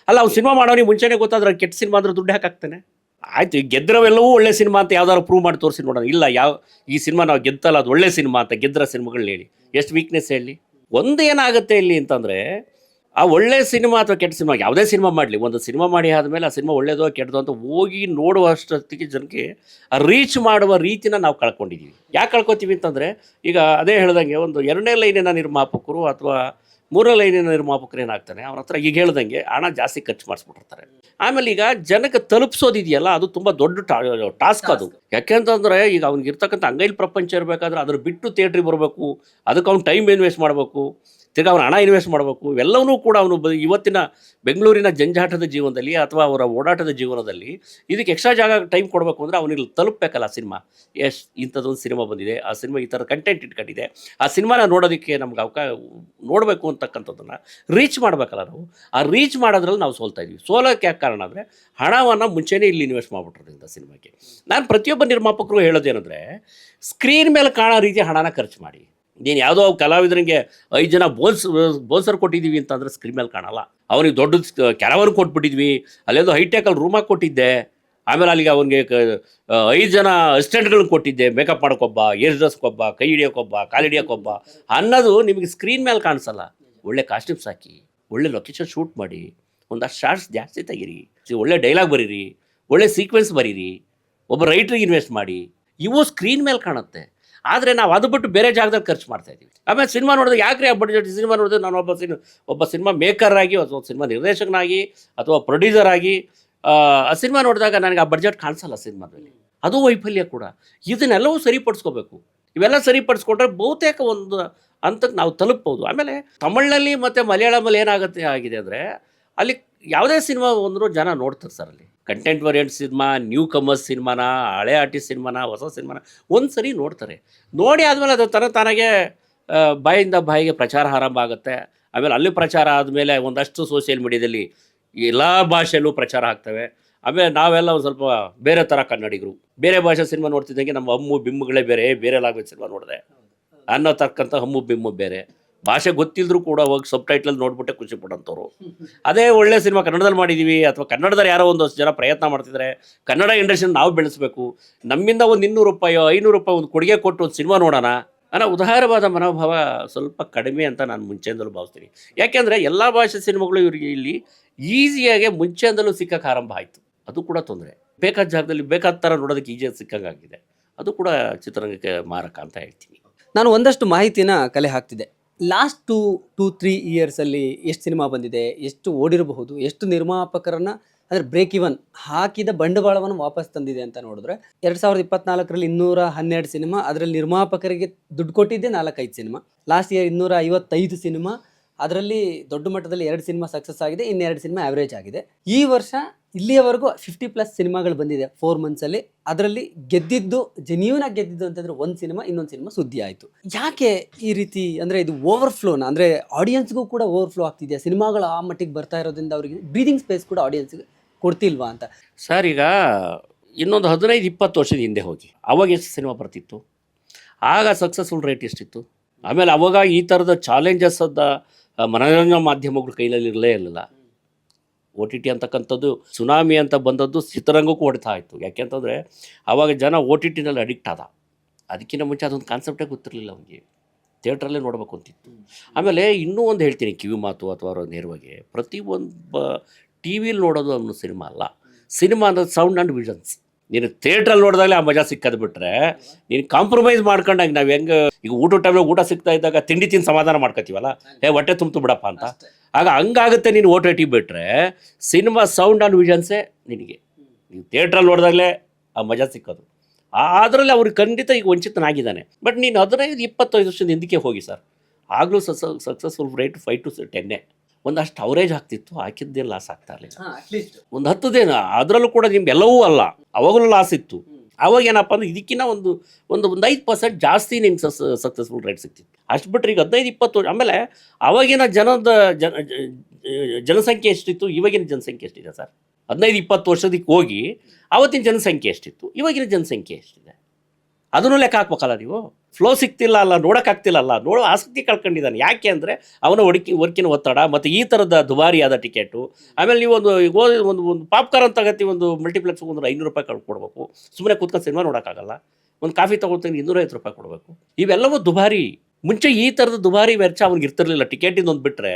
ಅಲ್ಲ, ಅವ್ನು ಸಿನಿಮಾ ಮಾಡೋನಿಗೆ ಮುಂಚೆನೇ ಗೊತ್ತಾದ್ರೆ ಕೆಟ್ಟ ಸಿನಿಮಾ ಅಂದ್ರೆ ದುಡ್ಡು ಹಾಕಾಗ್ತಾನೆ. ಆಯ್ತು, ಈಗ ಗೆದ್ರವೆಲ್ಲವೂ ಒಳ್ಳೆ ಸಿನಿಮಾ ಅಂತ ಯಾವ್ದಾದ್ರು ಪ್ರೂವ್ ಮಾಡಿ ತೋರಿಸಿ ನೋಡೋಣ. ಇಲ್ಲ, ಈ ಸಿನಿಮಾ ನಾವು ಗೆದ್ದಲ್ಲ ಅದು ಒಳ್ಳೆ ಸಿನಿಮಾ ಅಂತ ಗೆದ್ದರ ಸಿನಿಮಾಗಳನ್ನ ಹೇಳಿ, ಎಷ್ಟು ವೀಕ್ನೆಸ್ ಹೇಳಿ. ಒಂದು ಏನಾಗುತ್ತೆ ಇಲ್ಲಿ ಅಂತಂದರೆ, ಆ ಒಳ್ಳೆ ಸಿನಿಮಾ ಅಥವಾ ಕೆಟ್ಟ ಸಿನಿಮಾ ಯಾವುದೇ ಸಿನಿಮಾ ಮಾಡಲಿ, ಒಂದು ಸಿನಿಮಾ ಮಾಡಿ ಆದಮೇಲೆ ಆ ಸಿನಿಮಾ ಒಳ್ಳೇದೋ ಕೆಟ್ಟದೋ ಅಂತ ಹೋಗಿ ನೋಡುವಷ್ಟೊತ್ತಿಗೆ ಜನಕ್ಕೆ ಆ ರೀಚ್ ಮಾಡುವ ರೀತಿನ ನಾವು ಕಳ್ಕೊಂಡಿದ್ದೀವಿ. ಯಾಕೆ ಕಳ್ಕೊತೀವಿ ಅಂತಂದರೆ, ಈಗ ಅದೇ ಹೇಳ್ದಂಗೆ ಒಂದು 2ನೇ ಲೈನಿನ ನಿರ್ಮಾಪಕರು ಅಥವಾ 3ನೇ ಲೈನಿನ ನಿರ್ಮಾಪಕರು ಏನಾಗ್ತಾನೆ, ಅವನ ಹತ್ರ ಈಗ ಹೇಳ್ದಂಗೆ ಹಣ ಜಾಸ್ತಿ ಖರ್ಚು ಮಾಡಿಸ್ಬಿಟ್ಟಿರ್ತಾರೆ. ಆಮೇಲೆ ಈಗ ಜನಕ್ಕೆ ತಲುಪಿಸೋದಿದೆಯಲ್ಲ, ಅದು ತುಂಬ ದೊಡ್ಡ ಟಾಸ್ಕ್ ಅದು. ಯಾಕೆಂತಂದರೆ ಈಗ ಅವ್ನಿಗೆ ಇರ್ತಕ್ಕಂಥ ಅಂಗೈಲ್ ಪ್ರಪಂಚ ಇರಬೇಕಾದ್ರೆ ಅದ್ರ ಬಿಟ್ಟು ಥಿಯೇಟ್ರಿಗೆ ಬರಬೇಕು, ಅದಕ್ಕೆ ಅವ್ನು ಟೈಮ್ ಇನ್ವೆಸ್ಟ್ ಮಾಡಬೇಕು, ತಿರ್ಗಿ ಅವನು ಹಣ ಇನ್ವೆಸ್ಟ್ ಮಾಡಬೇಕು. ಇವೆಲ್ಲವೂ ಕೂಡ ಅವನು ಇವತ್ತಿನ ಬೆಂಗಳೂರಿನ ಜಂಜಾಟದ ಜೀವನದಲ್ಲಿ ಅಥವಾ ಅವರ ಓಡಾಟದ ಜೀವನದಲ್ಲಿ ಇದಕ್ಕೆ ಎಕ್ಸ್ಟ್ರಾ ಜಾಗ ಟೈಮ್ ಕೊಡಬೇಕು ಅಂದರೆ ಅವನಿಗೆ ತಲುಪಬೇಕಲ್ಲ ಸಿನಿಮಾ. ಇಂಥದ್ದೊಂದು ಸಿನಿಮಾ ಬಂದಿದೆ, ಆ ಸಿನಿಮಾ ಈ ಥರ ಕಂಟೆಂಟ್ ಇಟ್ಕೊಂಡಿದೆ, ಆ ಸಿನಿಮಾನ ನೋಡೋದಕ್ಕೆ ನಮ್ಗೆ ನೋಡಬೇಕು ಅಂತಕ್ಕಂಥದ್ದನ್ನು ರೀಚ್ ಮಾಡಬೇಕಲ್ಲ ನಾವು. ಆ ರೀಚ್ ಮಾಡೋದ್ರಲ್ಲಿ ನಾವು ಸೋಲ್ತಾ ಇದ್ದೀವಿ. ಸೋಲೋಕ್ಕೆ ಯಾಕೆ ಕಾರಣ ಅಂದರೆ, ಹಣವನ್ನು ಮುಂಚೆನೇ ಇಲ್ಲಿ ಇನ್ವೆಸ್ಟ್ ಮಾಡಿಬಿಟ್ರೋದ್ರಿಂದ ಸಿನಿಮಾಕ್ಕೆ. ನಾನು ಪ್ರತಿಯೊಬ್ಬ ನಿರ್ಮಾಪಕರು ಹೇಳೋದೇನೆಂದರೆ, ಸ್ಕ್ರೀನ್ ಮೇಲೆ ಕಾಣೋ ರೀತಿ ಹಣನ ಖರ್ಚು ಮಾಡಿ. ನೀನು ಯಾವುದೋ ಕಲಾವಿದರಿಗೆ 5 ಜನ ಬೋನ್ಸರ್ ಕೊಟ್ಟಿದ್ದೀವಿ ಅಂತಂದರೆ ಸ್ಕ್ರೀನ್ ಮೇಲೆ ಕಾಣಲ್ಲ. ಅವನಿಗೆ ದೊಡ್ಡ ಕ್ಯಾರವನ್ ಕೊಟ್ಬಿಟ್ಟಿದ್ವಿ, ಅಲ್ಲೇದೋ ಹೈಟೆಕಲ್ಲಿ ರೂಮಾಗಿ ಕೊಟ್ಟಿದ್ದೆ, ಆಮೇಲೆ ಅಲ್ಲಿಗೆ ಅವನಿಗೆ 5 ಜನ ಅಸಿಸ್ಟೆಂಟ್ಗಳನ್ನ ಕೊಟ್ಟಿದ್ದೆ, ಮೇಕಪ್ ಮಾಡೋಕ್ಕೊಬ್ಬ, ಏರ್ ಡ್ರೆಸ್ಗೊಬ್ಬ, ಕೈ ಹಿಡಿಯೋಕ್ಕೊಬ್ಬ, ಕಾಲು ಹಿಡಿಯೋಕ್ಕೊಬ್ಬ ಅನ್ನೋದು ನಿಮಗೆ ಸ್ಕ್ರೀನ್ ಮೇಲೆ ಕಾಣಿಸಲ್ಲ. ಒಳ್ಳೆ ಕಾಸ್ಟ್ಯೂಮ್ಸ್ ಹಾಕಿ, ಒಳ್ಳೆ ಲೊಕೇಶನ್ ಶೂಟ್ ಮಾಡಿ, ಒಂದಷ್ಟು ಶಾರ್ಟ್ಸ್ ಜಾಸ್ತಿ ತೆಗೀರಿ, ಒಳ್ಳೆ ಡೈಲಾಗ್ ಬರೀರಿ, ಒಳ್ಳೆ ಸೀಕ್ವೆನ್ಸ್ ಬರೀರಿ, ಒಬ್ಬ ರೈಟ್ರಿಗೆ ಇನ್ವೆಸ್ಟ್ ಮಾಡಿ, ಇವು ಸ್ಕ್ರೀನ್ ಮೇಲೆ ಕಾಣುತ್ತೆ. ಆದರೆ ನಾವು ಅದು ಬಿಟ್ಟು ಬೇರೆ ಜಾಗದಲ್ಲಿ ಖರ್ಚು ಮಾಡ್ತಾ ಇದ್ದೀವಿ. ಆಮೇಲೆ ಸಿನಿಮಾ ನೋಡಿದ್ರೆ ಯಾಕ್ರಿ ಆ ಬಡ್ಜೆಟ್ ಸಿನಿಮಾ ನೋಡಿದ್ರೆ, ನಾನು ಒಬ್ಬ ಸಿನಿಮಾ ಮೇಕರ್ ಆಗಿ ಅಥವಾ ಸಿನಿಮಾ ನಿರ್ದೇಶಕನಾಗಿ ಅಥವಾ ಪ್ರೊಡ್ಯೂಸರ್ ಆಗಿ ಆ ಸಿನಿಮಾ ನೋಡಿದಾಗ ನನಗೆ ಆ ಬಡ್ಜೆಟ್ ಕಾಣಿಸಲ್ಲ ಸಿನಿಮಾದಲ್ಲಿ. ಅದು ವೈಫಲ್ಯ ಕೂಡ. ಇದನ್ನೆಲ್ಲವೂ ಸರಿಪಡಿಸ್ಕೋಬೇಕು. ಇವೆಲ್ಲ ಸರಿಪಡಿಸ್ಕೊಂಡ್ರೆ ಬಹುತೇಕ ಒಂದು ಹಂತಕ್ಕೆ ನಾವು ತಲುಪ್ಬೋದು. ಆಮೇಲೆ ತಮಿಳಿನಲ್ಲಿ ಮತ್ತು ಮಲಯಾಳಮಲ್ಲಿ ಏನಾಗುತ್ತೆ ಆಗಿದೆ ಅಂದರೆ, ಅಲ್ಲಿ ಯಾವುದೇ ಸಿನಿಮಾ ಬಂದರೂ ಜನ ನೋಡ್ತಾರೆ ಸರ್. ಅಲ್ಲಿ content variant cinema, new comers ಸಿನಿಮಾನ, ಹಳೆ ಆರ್ಟಿಸ್ಟ್ ಸಿನಿಮಾನ, ಹೊಸ ಸಿನಿಮಾನ ಒಂದು ಸರಿ ನೋಡ್ತಾರೆ. ನೋಡಿ ಆದಮೇಲೆ ಅದು ತಾನಾಗೆ ಬಾಯಿಂದ ಬಾಯಿಗೆ ಪ್ರಚಾರ ಆರಂಭ ಆಗುತ್ತೆ. ಆಮೇಲೆ ಅಲ್ಲಿ ಪ್ರಚಾರ ಆದಮೇಲೆ ಒಂದಷ್ಟು ಸೋಷಿಯಲ್ ಮೀಡಿಯಾದಲ್ಲಿ ಎಲ್ಲ ಭಾಷೆಯಲ್ಲೂ ಪ್ರಚಾರ ಆಗ್ತವೆ. ಆಮೇಲೆ ನಾವೆಲ್ಲ ಒಂದು ಸ್ವಲ್ಪ ಬೇರೆ ಥರ ಕನ್ನಡಿಗರು, ಬೇರೆ ಭಾಷೆ ಸಿನಿಮಾ ನೋಡ್ತಿದ್ದಂಗೆ ನಮ್ಮ ಹಮ್ಮು ಬಿಮ್ಮುಗಳೇ ಬೇರೆ ಲ್ಯಾಂಗ್ವೇಜ್ ಸಿನಿಮಾ ನೋಡಿದೆ ಅನ್ನೋ ತಕ್ಕಂಥ ಹಮ್ಮು ಬಿಮ್ಮು ಬೇರೆ. ಭಾಷೆ ಗೊತ್ತಿಲ್ಲರೂ ಕೂಡ ಹೋಗಿ ಸಬ್ ಟೈಟ್ಲಲ್ಲಿ ನೋಡ್ಬಿಟ್ಟೆ ಖುಷಿ ಪಡೋಂಥವ್ರು. ಅದೇ ಒಳ್ಳೆ ಸಿನಿಮಾ ಕನ್ನಡದಲ್ಲಿ ಮಾಡಿದ್ದೀವಿ ಅಥವಾ ಕನ್ನಡದಲ್ಲಿ ಯಾರೋ ಒಂದಷ್ಟು ಜನ ಪ್ರಯತ್ನ ಮಾಡ್ತಿದ್ದಾರೆ, ಕನ್ನಡ ಇಂಡಸ್ಟ್ರಿನ ನಾವು ಬೆಳೆಸಬೇಕು, ನಮ್ಮಿಂದ ಒಂದು 200 ರೂಪಾಯಿ 500 ರೂಪಾಯಿ ಒಂದು ಕೊಡುಗೆ ಕೊಟ್ಟು ಒಂದು ಸಿನಿಮಾ ನೋಡೋಣ ಅನ್ನೋ ಉದಾರವಾದ ಮನೋಭಾವ ಸ್ವಲ್ಪ ಕಡಿಮೆ ಅಂತ ನಾನು ಮುಂಚೆಯಿಂದಲೂ ಭಾವಿಸ್ತೀನಿ. ಯಾಕೆಂದರೆ ಎಲ್ಲ ಭಾಷೆ ಸಿನಿಮಾಗಳು ಇವರಿಗೆ ಇಲ್ಲಿ ಈಸಿಯಾಗಿ ಮುಂಚೆಯಿಂದಲೂ ಸಿಕ್ಕಕ್ಕೆ ಆರಂಭ ಆಯಿತು. ಅದು ಕೂಡ ತೊಂದರೆ. ಬೇಕಾದ ಜಾಗದಲ್ಲಿ ಬೇಕಾದ ಥರ ನೋಡೋದಕ್ಕೆ ಈಜಿಯಾಗಿ ಸಿಕ್ಕಂಗಾಗಿದೆ. ಅದು ಕೂಡ ಚಿತ್ರರಂಗಕ್ಕೆ ಮಾರಕ ಅಂತ ಹೇಳ್ತೀನಿ. ನಾನು ಒಂದಷ್ಟು ಮಾಹಿತಿನ ಕಲೆ ಹಾಕ್ತಿದ್ದೆ. ಲಾಸ್ಟ್ 2-3 ಇಯರ್ಸಲ್ಲಿ ಎಷ್ಟು ಸಿನಿಮಾ ಬಂದಿದೆ, ಎಷ್ಟು ಓಡಿರಬಹುದು, ಎಷ್ಟು ನಿರ್ಮಾಪಕರನ್ನ ಅಂದರೆ ಬ್ರೇಕ್ ಇವನ್ ಹಾಕಿದ ಬಂಡವಾಳವನ್ನು ವಾಪಸ್ ತಂದಿದೆ ಅಂತ ನೋಡಿದ್ರೆ 2024ರಲ್ಲಿ 212 ಸಿನಿಮಾ, ಅದರಲ್ಲಿ ನಿರ್ಮಾಪಕರಿಗೆ ದುಡ್ಡು ಕೊಟ್ಟಿದ್ದೆ 4-5 ಸಿನಿಮಾ. ಲಾಸ್ಟ್ ಇಯರ್ 255 ಸಿನಿಮಾ, ಅದರಲ್ಲಿ ದೊಡ್ಡ ಮಟ್ಟದಲ್ಲಿ 2 ಸಿನಿಮಾ ಸಕ್ಸಸ್ ಆಗಿದೆ, ಇನ್ನೆರಡು ಸಿನಿಮಾ ಆವ್ರೇಜ್ ಆಗಿದೆ. ಈ ವರ್ಷ ಇಲ್ಲಿಯವರೆಗೂ 50+ ಸಿನಿಮಾಗಳು ಬಂದಿದೆ 4 ಮಂತ್ಸಲ್ಲಿ. ಅದರಲ್ಲಿ ಗೆದ್ದಿದ್ದು ಜೆನ್ಯೂನ್ ಆಗಿ ಗೆದ್ದಿದ್ದು ಅಂತಂದ್ರೆ ಒಂದು ಸಿನಿಮಾ, ಇನ್ನೊಂದು ಸಿನಿಮಾ ಸುದ್ದಿ ಆಯಿತು. ಯಾಕೆ ಈ ರೀತಿ ಅಂದರೆ ಇದು ಓವರ್ಫ್ಲೋನ ಅಂದರೆ ಆಡಿಯನ್ಸ್ಗೂ ಕೂಡ ಓವರ್ಫ್ಲೋ ಆಗ್ತಿದೆಯಾ? ಸಿನಿಮಾಗಳು ಆ ಮಟ್ಟಿಗೆ ಬರ್ತಾ ಇರೋದ್ರಿಂದ ಅವರಿಗೆ ಬ್ರೀದಿಂಗ್ ಸ್ಪೇಸ್ ಕೂಡ ಆಡಿಯನ್ಸ್ಗೆ ಕೊಡ್ತಿಲ್ವಾ ಅಂತ. ಸರ್, ಈಗ ಇನ್ನೊಂದು 15-20 ವರ್ಷದ ಹಿಂದೆ ಹೋಗಿ, ಅವಾಗ ಎಷ್ಟು ಸಿನಿಮಾ ಬರ್ತಿತ್ತು, ಆಗ ಸಕ್ಸಸ್ಫುಲ್ ರೇಟ್ ಎಷ್ಟಿತ್ತು. ಆಮೇಲೆ ಅವಾಗ ಈ ಥರದ ಚಾಲೆಂಜಸ್ ಮನೋರಂಜನಾ ಮಾಧ್ಯಮಗಳು ಕೈಯಲ್ಲಿ ಇರಲೇ ಇರಲಿಲ್ಲ. OTT ಅಂತಕ್ಕಂಥದ್ದು ಸುನಾಮಿ ಅಂತ ಬಂದದ್ದು ಚಿತ್ರರಂಗಕ್ಕೂ ಹೊಡ್ತಾ ಇತ್ತು. ಯಾಕೆಂತಂದರೆ ಆವಾಗ ಜನ OTTನಲ್ಲಿ ಅಡಿಕ್ಟ್ ಆದ. ಅದಕ್ಕಿಂತ ಮುಂಚೆ ಅದೊಂದು ಕಾನ್ಸೆಪ್ಟೇ ಗೊತ್ತಿರಲಿಲ್ಲ ಅವನಿಗೆ, ಥಿಯೇಟ್ರಲ್ಲೇ ನೋಡಬೇಕು ಅಂತಿತ್ತು. ಆಮೇಲೆ ಇನ್ನೂ ಒಂದು ಹೇಳ್ತೀನಿ ಕಿವಿ ಮಾತು ಅಥವಾ ಅವರ ನೇರವಾಗಿ, ಪ್ರತಿಯೊಂದು ಟಿ ವಿಲಿ ನೋಡೋದು ಅನ್ನೋ ಸಿನಿಮಾ ಅಲ್ಲ. ಸಿನಿಮಾ ಅನ್ನೋದು ಸೌಂಡ್ ಆ್ಯಂಡ್ ವಿಷನ್ಸ್. ನೀನು ಥಿಯೇಟ್ರಲ್ಲಿ ನೋಡಿದಾಗಲೇ ಆ ಮಜಾ ಸಿಕ್ಕದು ಬಿಟ್ಟರೆ, ನೀನು ಕಾಂಪ್ರಮೈಸ್ ಮಾಡ್ಕೊಂಡಾಗ ನಾವು ಹೆಂಗೆ ಈಗ ಊಟ ಟೈಮ್ನಾಗ ಊಟ ಸಿಗ್ತಾ ಇದ್ದಾಗ ತಿಂಡಿ ತಿಂದು ಸಮಾಧಾನ ಮಾಡ್ಕೊತೀವಲ್ಲ, ಹೊಟ್ಟೆ ತುಂಬ್ತು ಬಿಡಪ್ಪ ಅಂತ, ಆಗ ಹಂಗಾಗುತ್ತೆ. ನೀನು OTT ಬಿಟ್ಟರೆ ಸಿನಿಮಾ ಸೌಂಡ್ ಆ್ಯಂಡ್ ವಿಷನ್ಸೇ ನಿನಗೆ. ನೀವು ಥಿಯೇಟ್ರಲ್ಲಿ ನೋಡಿದಾಗಲೇ ಆ ಮಜಾ ಸಿಕ್ಕೋದು. ಅದರಲ್ಲಿ ಅವ್ರಿಗೆ ಖಂಡಿತ ಈಗ ವಂಚಿತನಾಗಿದ್ದಾನೆ. ಬಟ್ ನೀನು 15-25 ವರ್ಷದ ಹಿಂದಕ್ಕೆ ಹೋಗಿ ಸರ್, ಆಗಲೂ ಸಕ್ಸಸ್ಫುಲ್ ರೇಟ್ 5 to 10. ಒಂದಷ್ಟು ಅವರೇಜ್ ಆಗ್ತಿತ್ತು, ಹಾಕಿದ್ದೇ ಲಾಸ್ ಆಗ್ತಾ ಇರಲಿಲ್ಲ. ಒಂದು 10 ದಿನ ಅದರಲ್ಲೂ ಕೂಡ ನಿಮ್ಗೆಲ್ಲವೂ ಅಲ್ಲ, ಅವಾಗಲೂ ಲಾಸ್ ಇತ್ತು. ಅವಾಗ ಏನಪ್ಪ ಅಂದ್ರೆ ಇದಕ್ಕಿಂತ ಒಂದು 5% ಜಾಸ್ತಿ ನಿಮ್ಗೆ ಸಕ್ಸಸ್ಫುಲ್ ರೇಟ್ ಸಿಗ್ತಿತ್ತು. ಅಷ್ಟು ಬಿಟ್ಟರೆ ಈಗ 15-20 ವರ್ಷ ಆಮೇಲೆ ಅವಾಗಿನ ಜನಸಂಖ್ಯೆ ಎಷ್ಟಿತ್ತು, ಇವಾಗಿನ ಜನಸಂಖ್ಯೆ ಎಷ್ಟಿದೆ ಸರ್? 15-20 ವರ್ಷದಕ್ಕೆ ಹೋಗಿ ಆವತ್ತಿನ ಜನಸಂಖ್ಯೆ ಎಷ್ಟಿತ್ತು, ಇವಾಗಿನ ಜನಸಂಖ್ಯೆ ಎಷ್ಟಿದೆ, ಅದನ್ನು ಲೆಕ್ಕ ಹಾಕ್ಬೇಕಲ್ಲ ನೀವು. ಫ್ಲೋ ಸಿಗ್ತಿಲ್ಲ ಅಲ್ಲ, ನೋಡೋಕ್ಕಾಗ್ತಿಲ್ಲ ಅಲ್ಲ, ನೋಡೋ ಆಸಕ್ತಿ ಕಳ್ಕೊಂಡಿದ್ದಾನೆ. ಯಾಕೆ ಅಂದರೆ ಅವನ ವರ್ಕಿನ ಒತ್ತಡ ಮತ್ತು ಈ ಥರದ ದುಬಾರಿಯಾದ ಟಿಕೆಟು. ಆಮೇಲೆ ನೀವು ಒಂದು ಪಾಪ್ಕಾರ್ನ್ ತಗತ್ತಿ ಒಂದು ಮಲ್ಟಿಪ್ಲೆಕ್ಸ್ ಒಂದು 500 ರೂಪಾಯಿ ಕೊಡಬೇಕು. ಸುಮ್ಮನೆ ಕೂತ್ಕೊಂಡು ಸಿನಿಮಾ ನೋಡೋಕ್ಕಾಗಲ್ಲ. ಒಂದು ಕಾಫಿ ತೊಗೊಳ್ತೀನಿ 250 ರೂಪಾಯಿ ಕೊಡಬೇಕು. ಇವೆಲ್ಲವೂ ದುಬಾರಿ. ಮುಂಚೆ ಈ ಥರದ ದುಬಾರಿ ವೆಚ್ಚ ಅವ್ನಿಗೆ ಇರ್ತಿರ್ಲಿಲ್ಲ. ಟಿಕೆಟಿಂದ ಒಂದು ಬಿಟ್ಟರೆ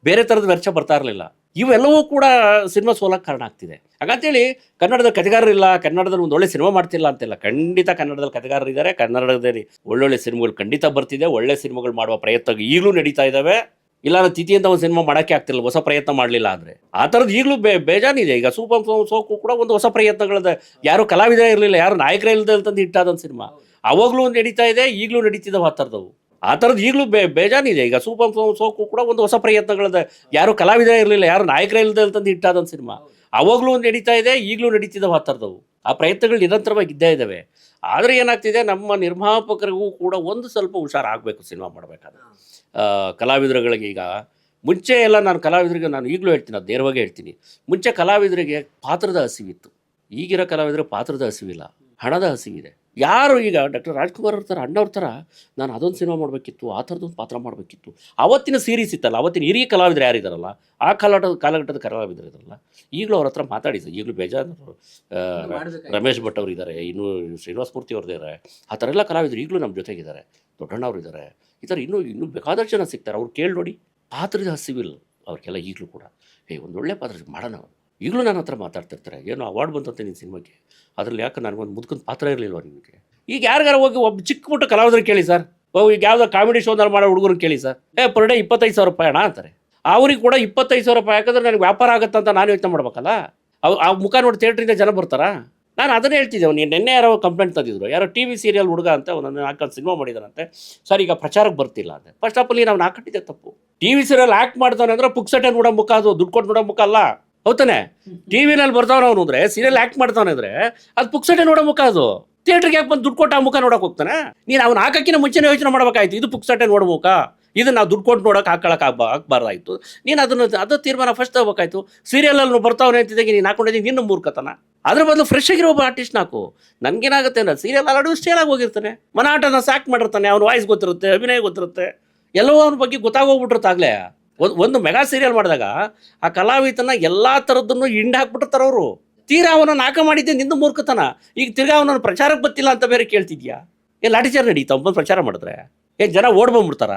ಬೇರೆ ಥರದ ವೆಚ್ಚ ಬರ್ತಾ ಇರಲಿಲ್ಲ. ಇವೆಲ್ಲವೂ ಕೂಡ ಸಿನಿಮಾ ಸೋಲಕ್ಕೆ ಕಾರಣ ಆಗ್ತಿದೆ. ಹಾಗಂತೇಳಿ ಕನ್ನಡದಲ್ಲಿ ಕಥೆಗಾರರಿಲ್ಲ, ಕನ್ನಡದಲ್ಲಿ ಒಂದು ಒಳ್ಳೆ ಸಿನಿಮಾ ಮಾಡ್ತಿಲ್ಲ ಅಂತಿಲ್ಲ. ಖಂಡಿತ ಕನ್ನಡದಲ್ಲಿ ಕಥೆಗಾರರಿದ್ದಾರೆ. ಕನ್ನಡದಲ್ಲಿ ಒಳ್ಳೊಳ್ಳೆ ಸಿನಿಮಾಗಳು ಖಂಡಿತ ಬರ್ತಿದೆ. ಒಳ್ಳೆ ಸಿನಿಮಾಗಳು ಮಾಡುವ ಪ್ರಯತ್ನ ಈಗಲೂ ನಡೀತಾ ಇದ್ದಾವೆ. ಇಲ್ಲ ತಿಥಿಯಿಂದ ಒಂದು ಸಿನಿಮಾ ಮಾಡೋಕ್ಕೆ ಆಗ್ತಿಲ್ಲ, ಹೊಸ ಪ್ರಯತ್ನ ಮಾಡಲಿಲ್ಲ ಅಂದರೆ. ಆ ಥರದ್ದು ಈಗಲೂ ಬೇಜಾನಿದೆ. ಈಗ ಸೂಪರ್ ಸೋಕು ಕೂಡ ಒಂದು ಹೊಸ ಪ್ರಯತ್ನಗಳದ, ಯಾರು ಕಲಾವಿದರೇ ಇರಲಿಲ್ಲ, ಯಾರು ನಾಯಕರೇ ಇಲ್ಲದೆ ಅಂತಂದು ಹಿಟ್ಟಾದೊಂದು ಸಿನಿಮಾ ಅವಾಗಲೂ ನಡೀತಾ ಇದೆ, ಈಗಲೂ ನಡೀತಿದ್ದಾವೆ ಆ ಥರದ್ದು ಈಗಲೂ ಬೇಜಾನಿದೆ. ಈಗ ಸೂಪರ್ ಸೋಕು ಕೂಡ ಒಂದು ಹೊಸ ಪ್ರಯತ್ನಗಳದ, ಯಾರು ಕಲಾವಿದರೇ ಇರಲಿಲ್ಲ, ಯಾರು ನಾಯಕರೇ ಇಲ್ಲದೆ ಅಂತಂದು ಹಿಟ್ಟಾದೊಂದು ಸಿನಿಮಾ ಅವಾಗಲೂ ನಡೀತಾ ಇದೆ, ಈಗಲೂ ನಡೀತಿದ್ದಾವೆ ಆ ಪ್ರಯತ್ನಗಳು ನಿರಂತರವಾಗಿ ಇದ್ದೇ ಇದ್ದಾವೆ. ಆದರೆ ಏನಾಗ್ತಿದೆ, ನಮ್ಮ ನಿರ್ಮಾಪಕರಿಗೂ ಕೂಡ ಒಂದು ಸ್ವಲ್ಪ ಹುಷಾರಾಗಬೇಕು ಸಿನಿಮಾ ಮಾಡಬೇಕಾದ್ರೆ. ಕಲಾವಿದರುಗಳಿಗೆ ಈಗ ಮುಂಚೆ ಎಲ್ಲ ನಾನು ಕಲಾವಿದರಿಗೆ ನಾನು ಈಗಲೂ ಹೇಳ್ತೀನಿ, ಅದು ನೇರವಾಗಿ ಹೇಳ್ತೀನಿ, ಮುಂಚೆ ಕಲಾವಿದರಿಗೆ ಪಾತ್ರದ ಹಸಿವಿತ್ತು. ಈಗಿರೋ ಕಲಾವಿದರು ಪಾತ್ರದ ಹಸಿವಿಲ್ಲ, ಹಣದ ಹಸಿವಿದೆ. ಯಾರು ಈಗ ಡಾಕ್ಟರ್ ರಾಜ್ಕುಮಾರ್ ಅವ್ರ ಥರ, ಅಣ್ಣವ್ರ ಥರ ನಾನು ಅದೊಂದು ಸಿನಿಮಾ ಮಾಡಬೇಕಿತ್ತು, ಆ ಥರದೊಂದು ಪಾತ್ರ ಮಾಡಬೇಕಿತ್ತು. ಅವತ್ತಿನ ಸೀರೀಸ್ ಇತ್ತಲ್ಲ, ಅವತ್ತಿನ ಹಿರಿಯ ಕಲಾವಿದರು ಯಾರಿದ್ದಾರಲ್ಲ, ಆ ಕಾಲಘಟ್ಟದ ಕಲಾವಿದರು ಇದ್ದಾರಲ್ಲ, ಈಗಲೂ ಅವ್ರ ಹತ್ರ ಮಾತಾಡಿದ್ರು. ಈಗಲೂ ಬೇಜಾರು ರಮೇಶ್ ಭಟ್ ಅವರು ಇದ್ದಾರೆ, ಇನ್ನೂ ಶ್ರೀನಿವಾಸ ಮೂರ್ತಿ ಅವ್ರದ್ದು ಇದ್ದಾರೆ. ಆ ಥರ ಎಲ್ಲ ಕಲಾವಿದರು ಈಗಲೂ ನಮ್ಮ ಜೊತೆಗಿದ್ದಾರೆ. ದೊಡ್ಡಣ್ಣವ್ರು ಇದ್ದಾರೆ. ಈ ಥರ ಇನ್ನೂ ಬೇಕಾದಷ್ಟು ಜನ ಸಿಗ್ತಾರೆ. ಅವ್ರು ಕೇಳಿ ನೋಡಿ, ಪಾತ್ರದ ಹಸಿವಿಲ್ಲ ಅವ್ರಿಗೆಲ್ಲ ಈಗಲೂ ಕೂಡ. ಒಂದು ಒಳ್ಳೆ ಪಾತ್ರ ಮಾಡೋಣ. ಈಗಲೂ ನನ್ನ ಹತ್ರ ಮಾತಾಡ್ತಿರ್ತಾರೆ, ಏನೋ ಅವಾರ್ಡ್ ಬಂತಂತೆ ನಿನ್ನ ಸಿನಿಮಾಕ್ಕೆ, ಅದರಲ್ಲಿ ಯಾಕೆ ನನಗೊಂದು ಮುದ್ಕೊಂದು ಪಾತ್ರ ಇರಲಿಲ್ವ ನಿಮಗೆ? ಈಗ ಯಾರಿಗಾರ ಹೋಗಿ ಒಬ್ಬ ಚಿಕ್ಕ ಪುಟ್ಟ ಕಲಾವಿದ್ರು ಕೇಳಿ ಸರ್, ಈಗ ಯಾವುದೋ ಕಾಮಿಡಿ ಶೋನಲ್ಲಿ ಮಾಡೋ ಹುಡುಗರು ಕೇಳಿ ಸರ್, ಪರ್ ಡೇ 25,000 ರೂಪಾಯಿ ಅಣ್ಣ ಅಂತಾರೆ. ಅವ್ರಿಗೆ ಕೂಡ 25,000 ರೂಪಾಯಿ ಹಾಕಿದ್ರೆ ನನಗೆ ವ್ಯಾಪಾರ ಆಗುತ್ತಂತ ನಾನು ಯೋಚನೆ ಮಾಡ್ಬೇಕಲ್ಲ. ಆ ಮುಖ ನೋಡಿ ಥಿಯೇಟ್ರಿಂದ ಜನ ಬರ್ತಾರಾ? ನಾನು ಅದನ್ನೇ ಹೇಳ್ತಿದ್ದೆ. ನಿನ್ನೆ ಯಾರೋ ಕಂಪ್ಲೇಂಟ್ ತಂದಿದ್ರು, ಯಾರೋ TV ಸೀರಿಯಲ್ ಹುಡುಗ ಅಂತ ಒಂದು 4 ಸಿನಿಮಾ ಮಾಡಿದಾರಂತೆ ಸರ್, ಈಗ ಪ್ರಚಾರಕ್ಕೆ ಬರ್ತಿಲ್ಲ ಅಂತೆ. ಫಸ್ಟ್ ಆಫ್ ಆಲ್ ನಾವು ಹಾಕಿಟ್ಟಿದ್ದೆ ತಪ್ಪು. TV ಸೀರಿಯಲ್ ಆ್ಯಕ್ಟ್ ಮಾಡ್ತಾನೆ ಅಂದರೆ ಪುಕ್ಸಟೆ ನೋಡೋ ಮುಖ, ಅದು ದುಡ್ಡು ಕೊಟ್ಟು ನೋಡೋ ಮುಖ ಅಲ್ಲ. ಹೌದಾನೆ? ಟಿವಿನಲ್ಲಿ ಬರ್ತಾವನ ಅವನು ಅಂದರೆ, ಸೀರಿಯಲ್ ಆ್ಯಕ್ಟ್ ಮಾಡ್ತಾನೆ ಅಂದರೆ ಅದು ಪುಕ್ಸಟೆ ನೋಡೋ ಮುಖ. ಅದು ಥಿಯೇಟ್ರಿಗೆ ಯಾಕೆ ಬಂದು ದುಡ್ಡು ಕೊಟ್ಟು ಆ ಮುಖ ನೋಡೋಕೆ ಹೋಗ್ತಾನೆ? ನೀನು ಅವ್ನು ಹಾಕೋಕ್ಕಿಂತ ಮುಂಚೆನೇ ಯೋಚನೆ ಮಾಡ್ಬೇಕಾಯ್ತು, ಇದು ಪುಕ್ಸಟೆ ನೋಡೋ ಮುಖ, ಇದು ನಾವು ದುಡ್ಡು ಕೊಟ್ಟು ನೋಡೋಕೆ ಹಾಕ್ಬಾರ್ದಾಯ್ತು. ನೀನು ಅದು ತೀರ್ಮಾನ ಫಸ್ಟ್ ತಗೋಬೇಕಾಯ್ತು. ಸೀರಿಯಲಲ್ಲಿ ಬರ್ತಾವನೆ ಅಂತಿದ್ದಾಗೆ ನೀನು ಹಾಕೊಂಡಿದ್ದೀನಿ ನಿನ್ನ ಮೂರ್ಖತನ. ಅದ್ರ ಬದಲು ಫ್ರೆಶ್ ಆಗಿರೋ ಒಬ್ಬ ಆರ್ಟಿಸ್ಟ್ ಹಾಕು. ನನಗೇನಾಗುತ್ತೆ ಅಂದ್ರೆ ಸೀರಿಯಲ್ ಆಡೋ ಸ್ಟೇಲಾಗಿ ಹೋಗಿರ್ತಾನೆ, ಮನಾಟನ ಸಾಕ್ ಮಾಡಿರ್ತಾನೆ, ಅವ್ನ ವಾಯ್ಸ್ ಗೊತ್ತಿರುತ್ತೆ, ಅಭಿನಯ ಗೊತ್ತಿರುತ್ತೆ, ಎಲ್ಲವೂ ಅವ್ನ ಬಗ್ಗೆ ಗೊತ್ತಾಗೋಗ್ಬಿಟ್ಟಿರ್ತಾಗಲೇ. ಒಂದು ಮೆಗಾ ಸೀರಿಯಲ್ ಮಾಡಿದಾಗ ಆ ಕಲಾವಿದನ ಎಲ್ಲ ಥರದ್ದನ್ನು ಹಿಂಡ್ ಹಾಕ್ಬಿಟ್ಟಿರ್ತಾರೆ ಅವರು. ತೀರಾ ಅವನನ್ನು ನಾಕ ಮಾಡಿದ್ದೆ ನಿಂದು ಮೂರ್ಖತನ. ಈಗ ತಿರ್ಗಾ ಅವನನ್ನು ಪ್ರಚಾರಕ್ಕೆ ಬರ್ತಿಲ್ಲ ಅಂತ ಬೇರೆ ಕೇಳ್ತಿದ್ಯಾ? ಲಾಠಿಚಾರ್ಜ್ ನಡೀತಾ ಒಬ್ಬ ಪ್ರಚಾರ ಮಾಡಿದ್ರೆ ಜನ ಓಡ್ಬಂದ್ಬಿಡ್ತಾರ.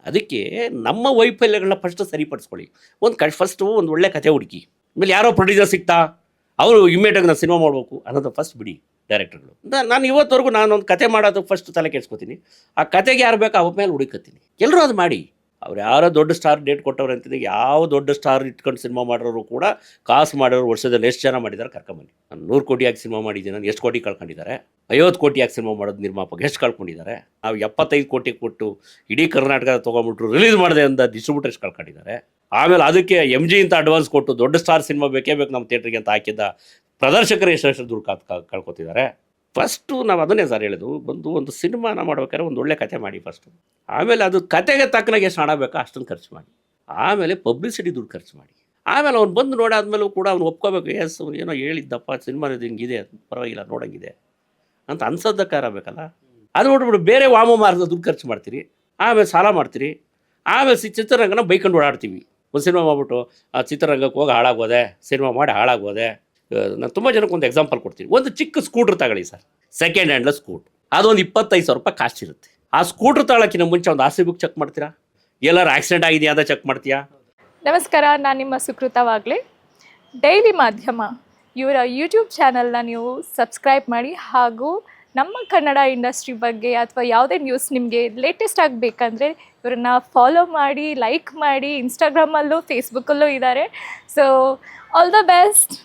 ಅದಕ್ಕೆ ನಮ್ಮ ವೈಫಲ್ಯಗಳನ್ನ ಫಸ್ಟ್ ಸರಿಪಡಿಸ್ಕೊಳ್ಳಿ. ಫಸ್ಟು ಒಂದು ಒಳ್ಳೆ ಕತೆ ಹುಡುಕಿ, ಆಮೇಲೆ ಯಾರೋ ಪ್ರೊಡ್ಯೂಸರ್ ಸಿಗ್ತಾ ಅವರು ಇಮ್ಮಿಡಿಯೇಟಾಗಿ ನಾನು ಸಿನಿಮಾ ಮಾಡಬೇಕು ಅನ್ನೋದು ಫಸ್ಟ್ ಬಿಡಿ ಡೈರೆಕ್ಟರ್ಗಳು. ನಾನು ಇವತ್ತವರೆಗೂ ನಾನೊಂದು ಕತೆ ಮಾಡೋದು ಫಸ್ಟ್ ತಲೆ ಕೆಡ್ಸ್ಕೊತೀನಿ. ಆ ಕತೆಗೆ ಯಾರು ಬೇಕು ಅವ್ರ ಮೇಲೆ ಹುಡುಕತ್ತೀನಿ. ಎಲ್ಲರೂ ಅದು ಮಾಡಿ. ಅವ್ರು ಯಾರೋ ದೊಡ್ಡ ಸ್ಟಾರ್ ಡೇಟ್ ಕೊಟ್ಟವ್ರು ಅಂತಿದ್ದೆ, ಯಾವ ದೊಡ್ಡ ಸ್ಟಾರ್ ಇಟ್ಕೊಂಡು ಸಿನಿಮಾ ಮಾಡೋರು ಕೂಡ ಕಾಸು ಮಾಡೋರು ವರ್ಷದಲ್ಲಿ ಎಷ್ಟು ಜನ ಮಾಡಿದ್ದಾರೆ ಕರ್ಕೊಂಬನ್ನಿ. ನಾನು 100 ಕೋಟಿ ಯಾಕೆ ಸಿನಿಮಾ ಮಾಡಿದ್ದೀನಿ, ನಾನು ಎಷ್ಟು ಕೋಟಿ ಕಳ್ಕೊಂಡಿದ್ದಾರೆ. 50 ಕೋಟಿ ಯಾಕೆ ಸಿನಿಮಾ ಮಾಡೋದು ನಿರ್ಮಾಪಕ ಎಷ್ಟು ಕಳ್ಕೊಂಡಿದ್ದಾರೆ. ನಾವು 75 ಕೋಟಿ ಕೊಟ್ಟು ಇಡೀ ಕರ್ನಾಟಕದ ತೊಗೊಂಬಿಟ್ರು ರಿಲೀಸ್ ಮಾಡಿದೆ ಅಂತ ಡಿಸ್ಟ್ರಿಬ್ಯೂಟರ್ ಎಷ್ಟು ಕಳ್ಕೊಂಡಿದ್ದಾರೆ. ಆಮೇಲೆ ಅದಕ್ಕೆ MG ಅಂತ ಅಡ್ವಾನ್ಸ್ ಕೊಟ್ಟು ದೊಡ್ಡ ಸ್ಟಾರ್ ಸಿನಿಮಾ ಬೇಕೇ ಬೇಕು ನಮ್ಮ ಥಿಯೇಟ್ರಿಗೆ ಅಂತ ಹಾಕಿದ್ದ ಪ್ರದರ್ಶಕರು ಎಷ್ಟು ದುಡ್ಡು ಕಳ್ಕೊತಿದ್ದಾರೆ. ಫಸ್ಟು ನಾವು ಅದನ್ನೇ ಸರ್ ಹೇಳೋದು, ಒಂದು ಸಿನಿಮಾನ ಮಾಡ್ಬೇಕಾದ್ರೆ ಒಂದು ಒಳ್ಳೆ ಕತೆ ಮಾಡಿ ಫಸ್ಟು. ಆಮೇಲೆ ಅದು ಕತೆಗೆ ತಕ್ಕನಾಗೆ ಎಷ್ಟು ಹಣ ಬೇಕೋ ಅಷ್ಟನ್ನು ಖರ್ಚು ಮಾಡಿ. ಆಮೇಲೆ ಪಬ್ಲಿಸಿಟಿ ದುಡ್ಡು ಖರ್ಚು ಮಾಡಿ. ಆಮೇಲೆ ಅವ್ನು ಬಂದು ನೋಡಾದ್ಮೇಲೂ ಕೂಡ ಅವ್ನು ಒಪ್ಕೋಬೇಕು, ಎಸ್ ಅವ್ನು ಏನೋ ಹೇಳಿದ್ದಪ್ಪ ಸಿನಿಮಾದ ಹಿಂಗಿದೆ, ಪರವಾಗಿಲ್ಲ ನೋಡೋಂಗಿದೆ ಅಂತ ಅನ್ಸೋದಕ್ಕಾರ ಬೇಕಲ್ಲ. ಅದು ನೋಡ್ಬಿಟ್ಟು ಬೇರೆ ವಾಮಮಾರ್ಗದ ದುಡ್ಡು ಖರ್ಚು ಮಾಡ್ತೀರಿ, ಆಮೇಲೆ ಸಾಲ ಮಾಡ್ತೀರಿ, ಆಮೇಲೆ ಚಿತ್ರರಂಗನ ಬೈಕೊಂಡು ಓಡಾಡ್ತೀವಿ. ಒಂದು ಸಿನಿಮಾ ಮಾಡ್ಬಿಟ್ಟು ಆ ಚಿತ್ರರಂಗಕ್ಕೆ ಹೋಗಿ ಹಾಳಾಗೋದೆ, ಸಿನಿಮಾ ಮಾಡಿ ಹಾಳಾಗೋದೆ. ನಾನು ತುಂಬ ಜನಕ್ಕೆ ಒಂದು ಎಕ್ಸಾಂಪಲ್ ಕೊಡ್ತೀನಿ. ಒಂದು ಚಿಕ್ಕ ಸ್ಕೂಟ್ರ್ ತಗೊಳ್ಳಿ ಸರ್, ಸೆಕೆಂಡ್ ಹ್ಯಾಂಡ್ಲ ಸ್ಕೂಟ್ರ್, ಅದೊಂದು 25,000 ರೂಪಾಯಿ ಕಾಸ್ಟ್ ಇರುತ್ತೆ. ಆ ಸ್ಕೂಟ್ರ್ ತಗೊಳ್ಳೋಕ್ಕಿಂತ ಮುಂಚೆ ಒಂದು RC ಬುಕ್ ಚೆಕ್ ಮಾಡ್ತೀರಾ? ಎಲ್ಲರೂ ಆಕ್ಸಿಡೆಂಟ್ ಆಗಿದೆಯಾ ಅಂತ ಚೆಕ್ ಮಾಡ್ತೀಯಾ? ನಮಸ್ಕಾರ, ನಾನು ನಿಮ್ಮ ಸುಕೃತವಾಗಲಿ. ಡೈಲಿ ಮಾಧ್ಯಮ ಇವರ ಯೂಟ್ಯೂಬ್ ಚಾನಲ್ನ ನೀವು ಸಬ್ಸ್ಕ್ರೈಬ್ ಮಾಡಿ, ಹಾಗೂ ನಮ್ಮ ಕನ್ನಡ ಇಂಡಸ್ಟ್ರಿ ಬಗ್ಗೆ ಅಥವಾ ಯಾವುದೇ ನ್ಯೂಸ್ ನಿಮಗೆ ಲೇಟೆಸ್ಟ್ ಆಗಬೇಕಂದ್ರೆ ಇವ್ರನ್ನ ಫಾಲೋ ಮಾಡಿ, ಲೈಕ್ ಮಾಡಿ. ಇನ್ಸ್ಟಾಗ್ರಾಮಲ್ಲೂ ಫೇಸ್ಬುಕ್ಕಲ್ಲೂ ಇದ್ದಾರೆ. So all the best.